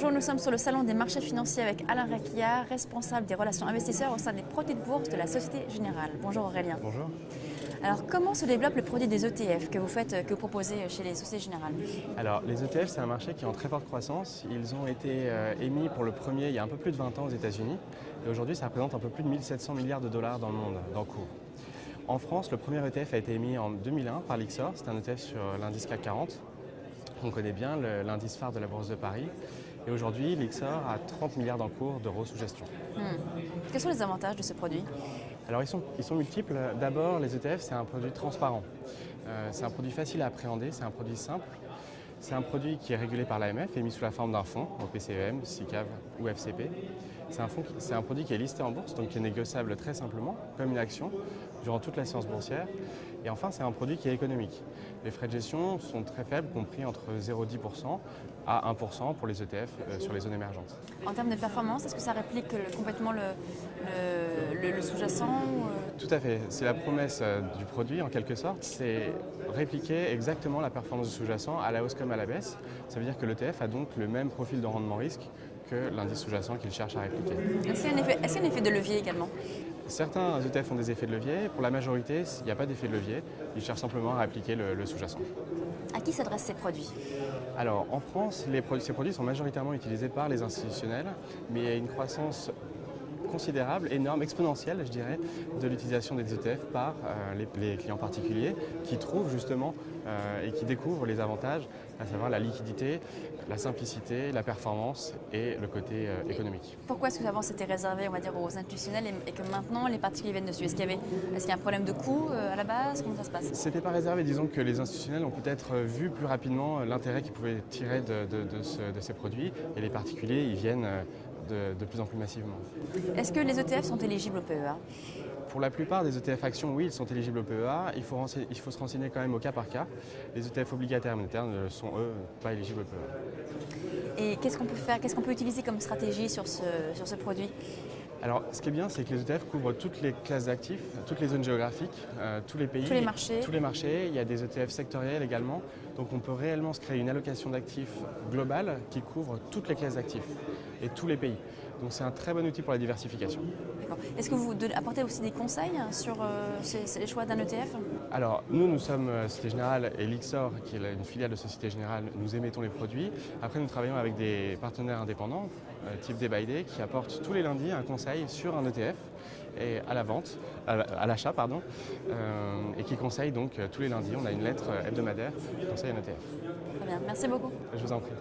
Bonjour, nous sommes sur le salon des marchés financiers avec Alain Raquillard, responsable des relations investisseurs au sein des produits de bourse de la Société Générale. Bonjour Aurélien. Bonjour. Alors comment se développe le produit des ETF que vous proposez chez les Sociétés Générales? Alors les ETF, c'est un marché qui est en très forte croissance. Ils ont été émis pour le premier il y a un peu plus de 20 ans aux États-Unis. Et aujourd'hui, ça représente un peu plus de 1700 milliards de dollars dans le monde, d'encours. En France, le premier ETF a été émis en 2001 par l'IXOR. C'est un ETF sur l'indice CAC 40. On connaît bien l'indice phare de la Bourse de Paris. Et aujourd'hui, l'IXOR a 30 milliards d'encours d'euros sous gestion. Quels sont les avantages de ce produit? Alors ils sont multiples. D'abord, les ETF, c'est un produit transparent. C'est un produit facile à appréhender, c'est un produit simple. C'est un produit qui est régulé par l'AMF, émis sous la forme d'un fonds, au PCEM, SICAV ou FCP. C'est un produit qui est listé en bourse, donc qui est négociable très simplement, comme une action, durant toute la séance boursière. Et enfin, c'est un produit qui est économique. Les frais de gestion sont très faibles, compris entre 0,10% à 1% pour les ETF sur les zones émergentes. En termes de performance, est-ce que ça réplique complètement le sous-jacent Tout à fait. C'est la promesse du produit, en quelque sorte. C'est répliquer exactement la performance du sous-jacent à la hausse comme à la baisse. Ça veut dire que l'ETF a donc le même profil de rendement-risque que l'indice sous-jacent qu'il cherche à répliquer. Est-ce qu'il y a un effet de levier également? Certains ETF ont des effets de levier. Pour la majorité, il n'y a pas d'effet de levier. Ils cherchent simplement à répliquer le sous-jacent. À qui s'adressent ces produits? Alors, en France, ces produits sont majoritairement utilisés par les institutionnels, mais il y a une croissance considérable, énorme, exponentielle, je dirais, de l'utilisation des ETF par les clients particuliers qui trouvent justement et qui découvrent les avantages, à savoir la liquidité, la simplicité, la performance et le côté économique. Pourquoi est-ce que avant c'était réservé, on va dire, aux institutionnels et que maintenant les particuliers viennent dessus? Est-ce qu'il y a un problème de coût à la base? Comment ça se passe? C'était pas réservé, disons que les institutionnels ont peut-être vu plus rapidement l'intérêt qu'ils pouvaient tirer de ces produits et les particuliers ils viennent de plus en plus massivement. Est-ce que les ETF sont éligibles au PEA? Pour la plupart des ETF actions, oui, ils sont éligibles au PEA. Il faut se renseigner quand même au cas par cas. Les ETF obligataires monétaires ne sont, eux, pas éligibles au PEA. Et qu'est-ce qu'on peut faire, qu'est-ce qu'on peut utiliser comme stratégie sur ce produit? Alors, ce qui est bien, c'est que les ETF couvrent toutes les classes d'actifs, toutes les zones géographiques, tous les pays. Tous les marchés. Il y a des ETF sectoriels également. Donc, on peut réellement se créer une allocation d'actifs globale qui couvre toutes les classes d'actifs et tous les pays. Donc, c'est un très bon outil pour la diversification. D'accord. Est-ce que vous apportez aussi des conseils sur les choix d'un ETF? Alors, nous sommes Société Générale et l'IXOR, qui est une filiale de Société Générale, nous émettons les produits. Après, nous travaillons avec des partenaires indépendants, type Day by Day, qui apportent tous les lundis un conseil sur un ETF et à la vente, à l'achat, pardon, et qui conseillent donc tous les lundis. On a une lettre hebdomadaire qui conseille un ETF. Très bien, merci beaucoup. Je vous en prie.